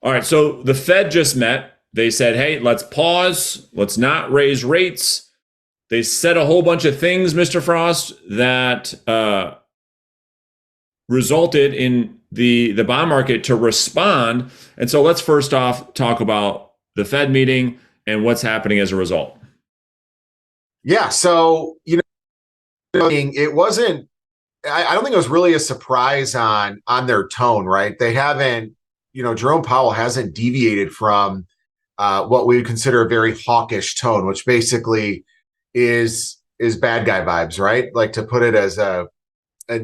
All right. So the Fed just met. They said, hey, let's pause. Let's not raise rates. They said a whole bunch of things, Mr. Frost, that resulted in the bond market to respond. And so let's first off talk about the Fed meeting and what's happening as a result. Yeah. So, it wasn't, I don't think it was really a surprise on their tone, right? They haven't, Jerome Powell hasn't deviated from what we would consider a very hawkish tone, which basically is bad guy vibes, right? Like, to put it as the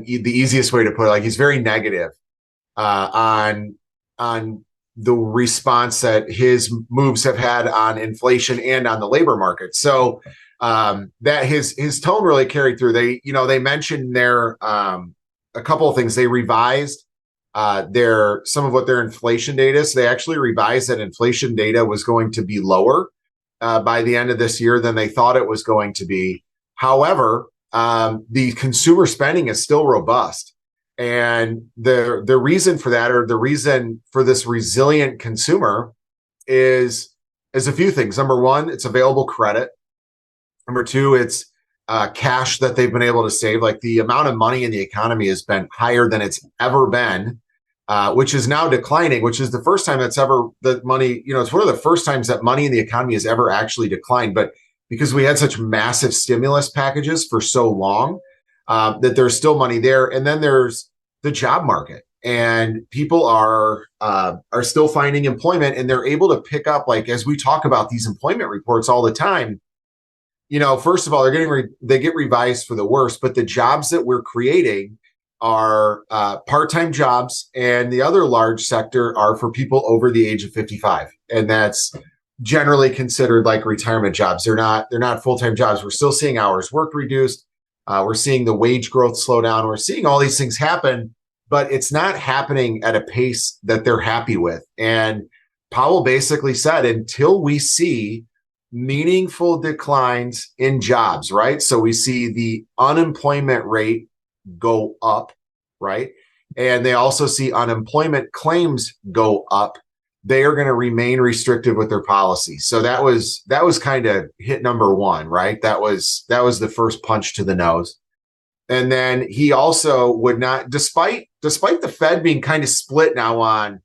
easiest way to put it, like, he's very negative on the response that his moves have had on inflation and on the labor market. So that his tone really carried through. They mentioned their a couple of things. They revised some of what their inflation data is. So they actually revised that inflation data was going to be lower by the end of this year than they thought it was going to be. However, the consumer spending is still robust. And the reason for that, or the reason for this resilient consumer, is a few things. Number one, it's available credit. Number two, it's cash that they've been able to save. Like, the amount of money in the economy has been higher than it's ever been, which is now declining, which is the first time it's one of the first times that money in the economy has ever actually declined. But because we had such massive stimulus packages for so long, that there's still money there. And then there's the job market, and people are still finding employment, and they're able to pick up, like, as we talk about these employment reports all the time. First of all, they get revised for the worse, but the jobs that we're creating are part-time jobs, and the other large sector are for people over the age of 55, and that's generally considered like retirement jobs. They're not full-time jobs. We're still seeing hours worked reduced. We're seeing the wage growth slow down. We're seeing all these things happen, but it's not happening at a pace that they're happy with. And Powell basically said, until we see meaningful declines in jobs, right? So we see the unemployment rate go up, right? And they also see unemployment claims go up. They are going to remain restrictive with their policy. So that was kind of hit number one, right? That was the first punch to the nose. And then he also would not, despite the Fed being kind of split now on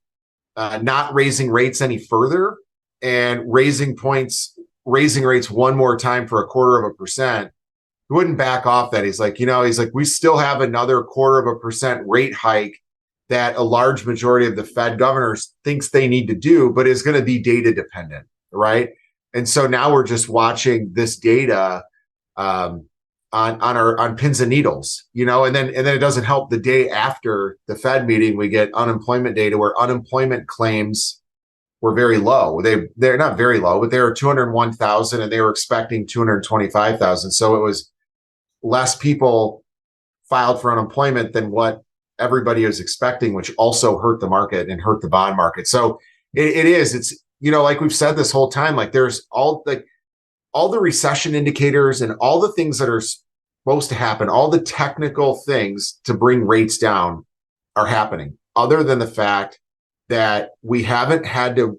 not raising rates any further and raising rates one more time for 0.25%, he wouldn't back off that. He's like, we still have another 0.25% rate hike that a large majority of the Fed governors thinks they need to do, but is going to be data dependent, right? And so now we're just watching this data on pins and needles, and then it doesn't help. The day after the Fed meeting, we get unemployment data where unemployment claims were very low. They're not very low, but they were 201,000, and they were expecting 225,000. So it was less people filed for unemployment than what everybody was expecting, which also hurt the market and hurt the bond market. So it's like we've said this whole time, like, there's all the recession indicators and all the things that are supposed to happen, all the technical things to bring rates down are happening, other than the fact that we haven't had the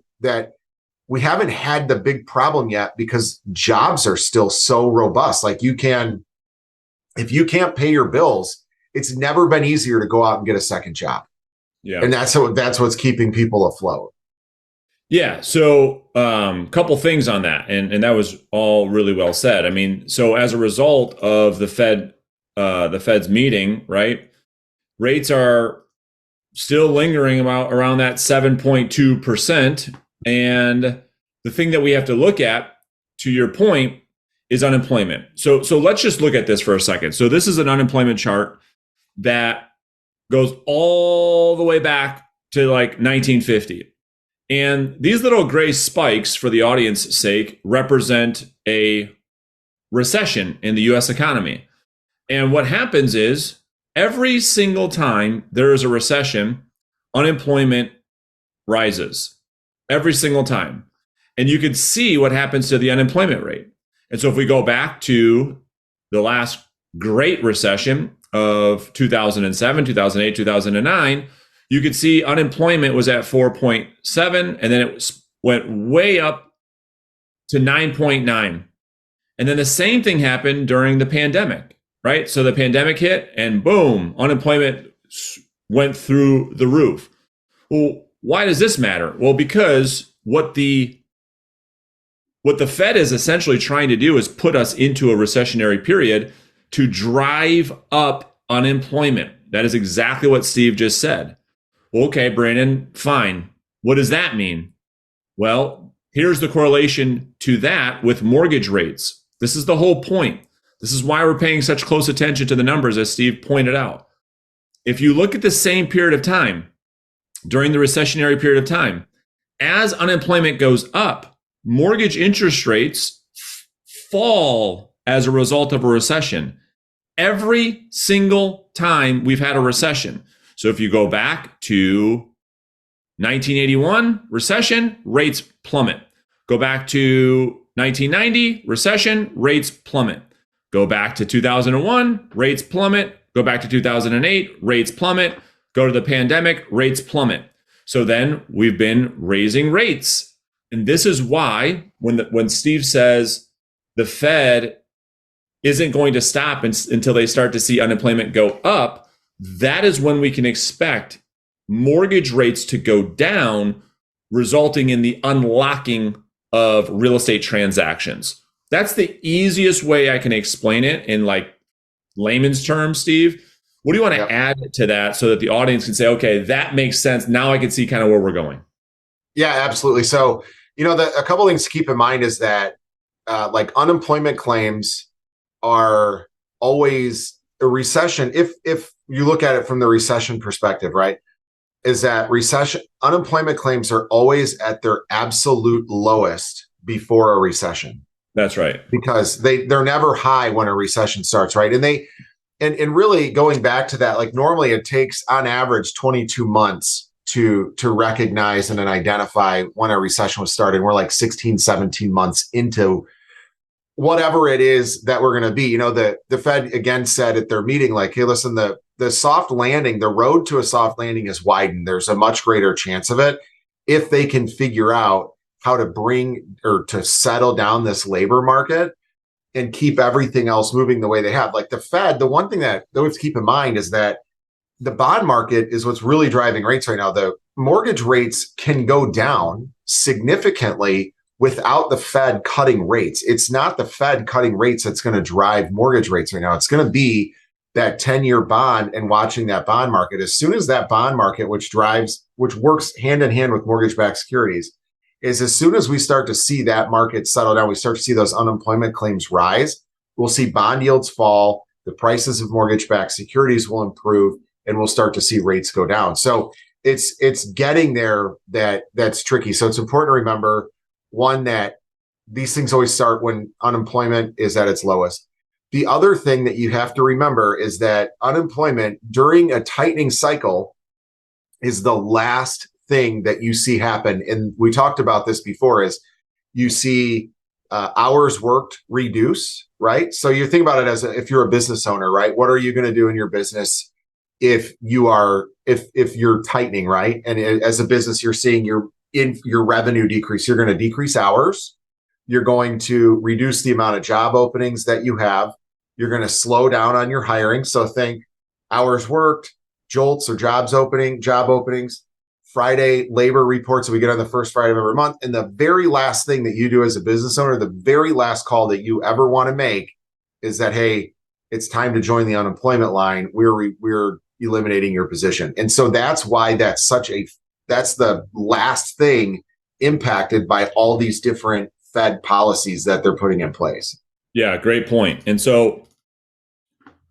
big problem yet, because jobs are still so robust. Like, if you can't pay your bills, it's never been easier to go out and get a second job. Yeah. And that's what's keeping people afloat. Yeah. So couple things on that. And that was all really well said. I mean, so as a result of the Fed's meeting, right, rates are still lingering around that 7.2%. And the thing that we have to look at, to your point, is unemployment. So let's just look at this for a second. So this is an unemployment chart that goes all the way back to like 1950. And these little gray spikes, for the audience's sake, represent a recession in the US economy. And what happens is, every single time there is a recession, unemployment rises. Every single time. And you can see what happens to the unemployment rate. And so if we go back to the last great recession of 2007, 2008, 2009, You could see unemployment was at 4.7, and then it went way up to 9.9. And then the same thing happened during the pandemic, right? So the pandemic hit and boom, unemployment went through the roof. Well, why does this matter? Well, because what the Fed is essentially trying to do is put us into a recessionary period to drive up unemployment. That is exactly what Steve just said. Well, okay, Brandon, fine. What does that mean? Well, here's the correlation to that with mortgage rates. This is the whole point. This is why we're paying such close attention to the numbers, as Steve pointed out. If you look at the same period of time, during the recessionary period of time, as unemployment goes up, mortgage interest rates fall as a result of a recession. Every single time we've had a recession. So if you go back to 1981, recession, rates plummet. Go back to 1990, recession, rates plummet. Go back to 2001, rates plummet. Go back to 2008, rates plummet. Go to the pandemic, rates plummet. So then we've been raising rates. And this is why when Steve says the Fed isn't going to stop until they start to see unemployment go up, that is when we can expect mortgage rates to go down, resulting in the unlocking of real estate transactions. That's the easiest way I can explain it in like layman's terms, Steve. What do you want to add to that so that the audience can say, okay, that makes sense. Now I can see kind of where we're going. Yeah, absolutely. So, a couple of things to keep in mind is that like unemployment claims are always a recession. If you look at it from the recession perspective, right, is that unemployment claims are always at their absolute lowest before a recession. That's right. Because they're never high when a recession starts, right? And really going back to that, like normally it takes on average 22 months to recognize and then identify when a recession was starting. We're like 16, 17 months into whatever it is that we're going to be. The Fed again said at their meeting, like, hey, listen, the soft landing, the road to a soft landing is widened. There's a much greater chance of it if they can figure out how to bring or to settle down this labor market and keep everything else moving the way they have. Like the Fed, the one thing that we have to keep in mind is that the bond market is what's really driving rates right now. The mortgage rates can go down significantly without the Fed cutting rates. It's not the Fed cutting rates that's going to drive mortgage rates right now. It's going to be that 10-year bond and watching that bond market. As soon as that bond market, which works hand in hand with mortgage-backed securities, is as soon as we start to see that market settle down, we start to see those unemployment claims rise, we'll see bond yields fall, the prices of mortgage-backed securities will improve, and we'll start to see rates go down. So it's getting there that's tricky. So it's important to remember, one, that these things always start when unemployment is at its lowest. The other thing that you have to remember is that unemployment during a tightening cycle is the last thing that you see happen. And we talked about this before, is you see hours worked reduce, right? So you think about it as if you're a business owner, right? What are you going to do in your business if you're tightening, right? And as a business, you're seeing your revenue decrease. You're going to decrease hours. You're going to reduce the amount of job openings that you have. You're going to slow down on your hiring. So think hours worked, JOLTS or job openings, Friday labor reports that we get on the first Friday of every month. And the very last thing that you do as a business owner, the very last call that you ever want to make is that, hey, it's time to join the unemployment line. We're eliminating your position. And so that's why that's the last thing impacted by all these different Fed policies that they're putting in place. Yeah, great point. And so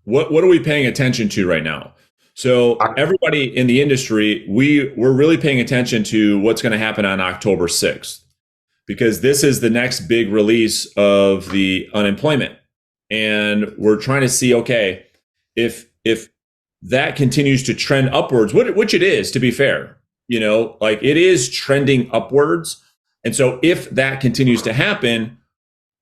what are we paying attention to right now? So everybody in the industry, we're really paying attention to what's going to happen on October 6th, because this is the next big release of the unemployment. And we're trying to see, okay, if that continues to trend upwards, which it is, to be fair, like it is trending upwards. And so if that continues to happen,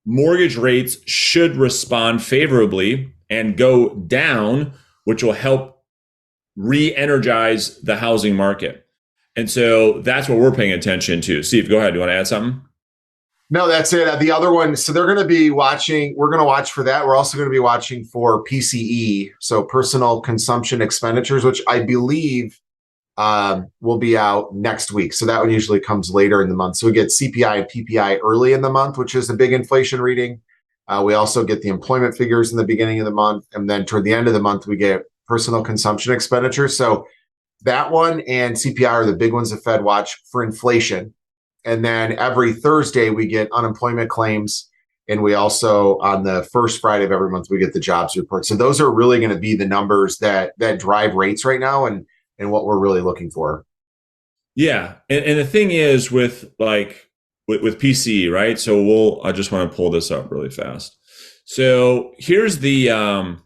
mortgage rates should respond favorably and go down, which will help re-energize the housing market. And so that's what we're paying attention to. Steve, go ahead. Do you want to add something? No, that's it. The other one, so they're going to be watching, we're going to watch for that. We're also going to be watching for PCE, so personal consumption expenditures, which I believe will be out next week. So that one usually comes later in the month. So we get CPI and PPI early in the month, which is a big inflation reading. We also get the employment figures in the beginning of the month. And then toward the end of the month, we get personal consumption expenditures. So that one and CPI are the big ones the Fed watch for inflation. And then every Thursday, we get unemployment claims. And we also, on the first Friday of every month, we get the jobs report. So those are really going to be the numbers that drive rates right now and what we're really looking for. Yeah. And the thing is with PCE, right? So I just want to pull this up really fast. So here's the,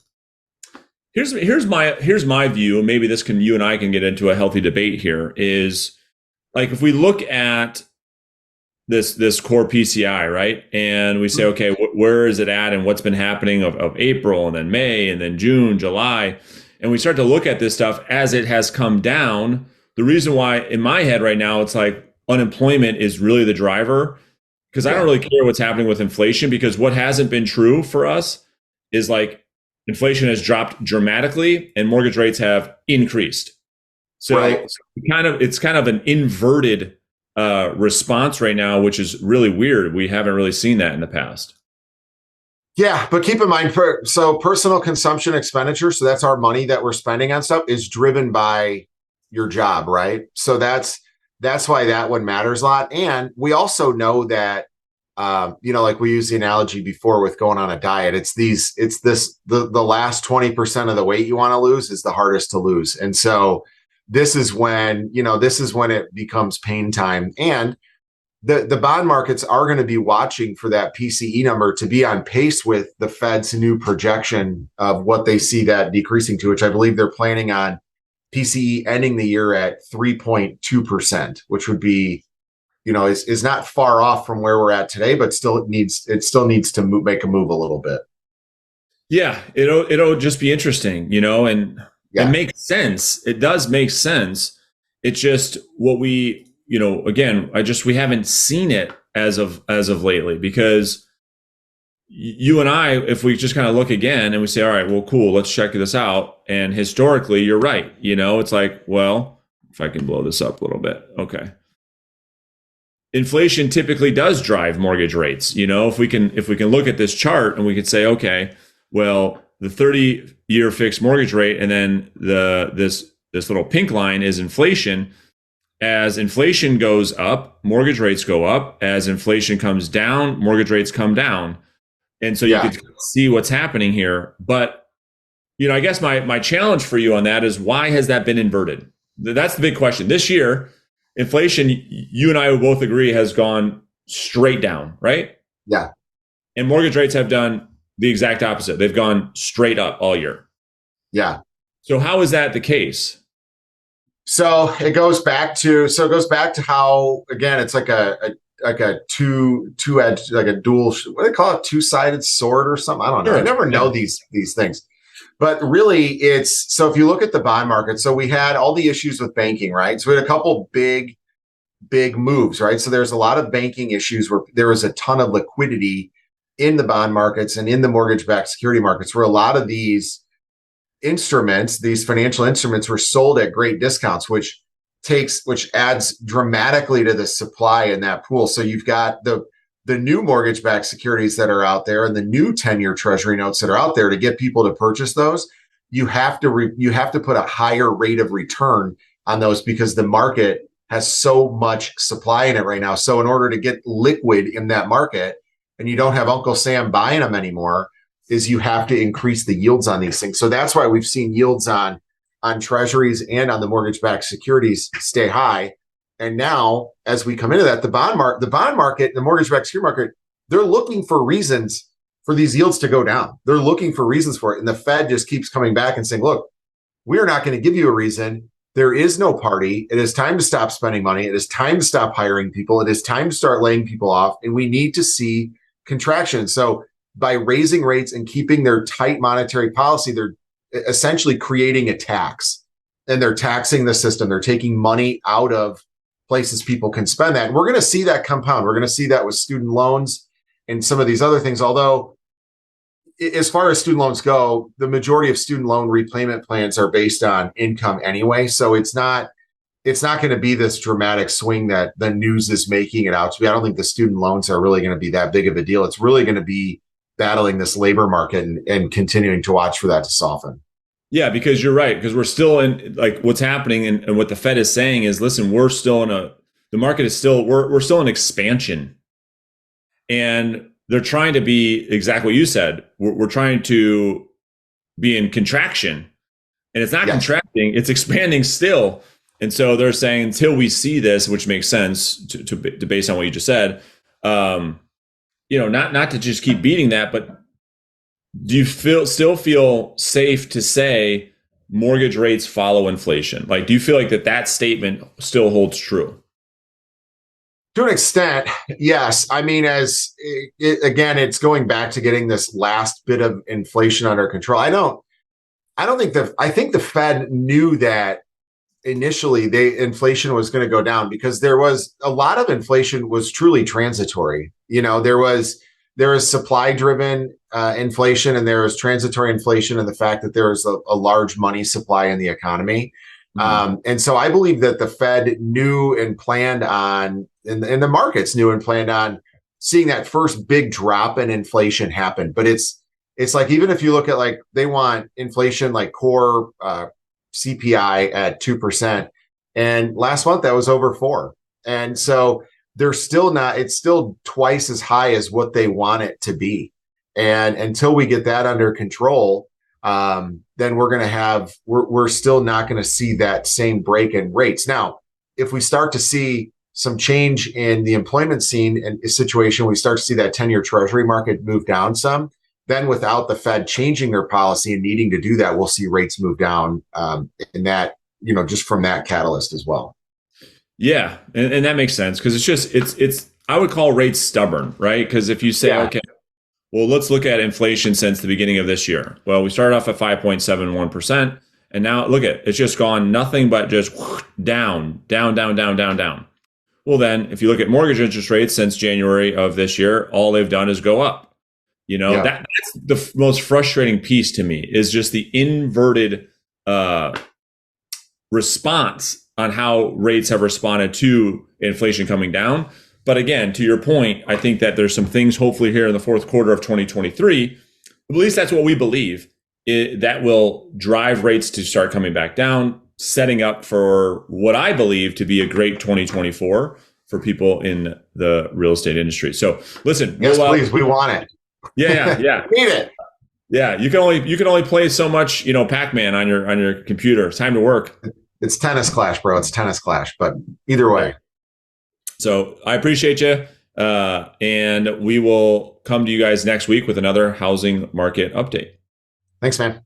here's my view. Maybe you and I can get into a healthy debate here is like, if we look at this core PCI, right? And we say, okay, where is it at and what's been happening of April and then May and then June, July. And we start to look at this stuff as it has come down. The reason why in my head right now, it's like unemployment is really the driver because I don't really care what's happening with inflation because what hasn't been true for us is like inflation has dropped dramatically and mortgage rates have increased. So it's kind of an inverted response right now, which is really weird. We haven't really seen that in the past. Yeah, but keep in mind, so personal consumption expenditure, so that's our money that we're spending on stuff, is driven by your job, right? So that's why that one matters a lot. And we also know that, like we used the analogy before with going on a diet. The last 20% of the weight you want to lose is the hardest to lose. And so this is when it becomes pain time. And the bond markets are going to be watching for that PCE number to be on pace with the Fed's new projection of what they see that decreasing to, which I believe they're planning on PCE ending the year at 3.2%, which would be, is not far off from where we're at today, but it still needs to make a move a little bit. Yeah, it'll just be interesting, and it makes sense. It does make sense. It's just what we, again, we haven't seen it as of lately because you and I, if we just kind of look again and we say, all right, well, cool, let's check this out. And historically, you're right. It's like, well, if I can blow this up a little bit. Okay. Inflation typically does drive mortgage rates. If we can look at this chart and we could say, okay, well, the 30-year fixed mortgage rate, and then this little pink line is inflation. As inflation goes up, mortgage rates go up. As inflation comes down, mortgage rates come down. And so you could see what's happening here. But, I guess my challenge for you on that is why has that been inverted? That's the big question. This year, inflation, you and I would both agree, has gone straight down, right? Yeah. And mortgage rates have done the exact opposite. They've gone straight up all year. Yeah. So how is that the case? So it goes back to how, again, it's like a two-edged, like a dual, what do they call it? Two-sided sword or something? I don't know. Sure. I never know these things. But really so if you look at the bond market, so we had all the issues with banking, right? So we had a couple big moves, right? So there's a lot of banking issues where there was a ton of liquidity in the bond markets and in the mortgage-backed security markets where a lot of these financial instruments were sold at great discounts, which adds dramatically to the supply in that pool. So you've got the new mortgage-backed securities that are out there and the new 10-year treasury notes that are out there. To get people to purchase those, you have to put a higher rate of return on those because the market has so much supply in it right now. So in order to get liquid in that market, and you don't have Uncle Sam buying them anymore, is you have to increase the yields on these things. So that's why we've seen yields on treasuries and on the mortgage-backed securities stay high. And now, as we come into that, the bond market, the mortgage-backed security market, they're looking for reasons for these yields to go down. They're looking for reasons for it. And the Fed just keeps coming back and saying, look, we are not going to give you a reason. There is no party. It is time to stop spending money. It is time to stop hiring people. It is time to start laying people off. And we need to see contraction. So by raising rates and keeping their tight monetary policy, they're essentially creating a tax. and they're taxing the system. They're taking money out of places people can spend that. And we're going to see that compound. We're going to see that with student loans and some of these other things. Although, as far as student loans go, the majority of student loan repayment plans are based on income anyway. So it's not going to be this dramatic swing that the news is making it out to be. I don't think the student loans are really going to be that big of a deal. It's really going to be battling this labor market and continuing to watch for that to soften. Yeah, because you're right. Because we're still in, like, what's happening, and what the Fed is saying is, listen, we're still in the market is still, we're still in expansion, and they're trying to be exactly what you said. We're trying to be in contraction, and it's not contracting; it's expanding still. And so they're saying, until we see this, which makes sense to based on what you just said, not to just keep beating that, but do you still feel safe to say mortgage rates follow inflation? Like, do you feel like that statement still holds true? To an extent, yes. I mean, again, it's going back to getting this last bit of inflation under control. I think the Fed knew that initially inflation was going to go down, because there was a lot of inflation was truly transitory. There was supply driven inflation, and there was transitory inflation, and the fact that there was a large money supply in the economy. And so I believe that the Fed knew and planned on, and the markets knew and planned on seeing that first big drop in inflation happen. But it's like, even if you look at, like, they want inflation, like core CPI at 2%. And last month that was over 4%. And so they're still not, it's still twice as high as what they want it to be. And until we get that under control, then we're still not going to see that same break in rates. Now, if we start to see some change in the employment scene and situation, we start to see that 10-year treasury market move down some, then without the Fed changing their policy and needing to do that, we'll see rates move down, and that, just from that catalyst as well. Yeah. And that makes sense, because it's I would call rates stubborn, right? Because if you say, okay, well, let's look at inflation since the beginning of this year. Well, we started off at 5.71%, and now look at it's just gone nothing but just down, down, down, down, down, down. Well, then if you look at mortgage interest rates since January of this year, all they've done is go up. That's the most frustrating piece to me, is just the inverted response on how rates have responded to inflation coming down. But again, to your point, I think that there's some things hopefully here in the fourth quarter of 2023, at least that's what we believe, that will drive rates to start coming back down, setting up for what I believe to be a great 2024 for people in the real estate industry. So listen. Yes, please. We want it. Yeah. Need it. Yeah. You can only play so much, Pac-Man on your computer. It's time to work. It's tennis clash, bro. It's tennis clash, but either way. So I appreciate you. And we will come to you guys next week with another housing market update. Thanks, man.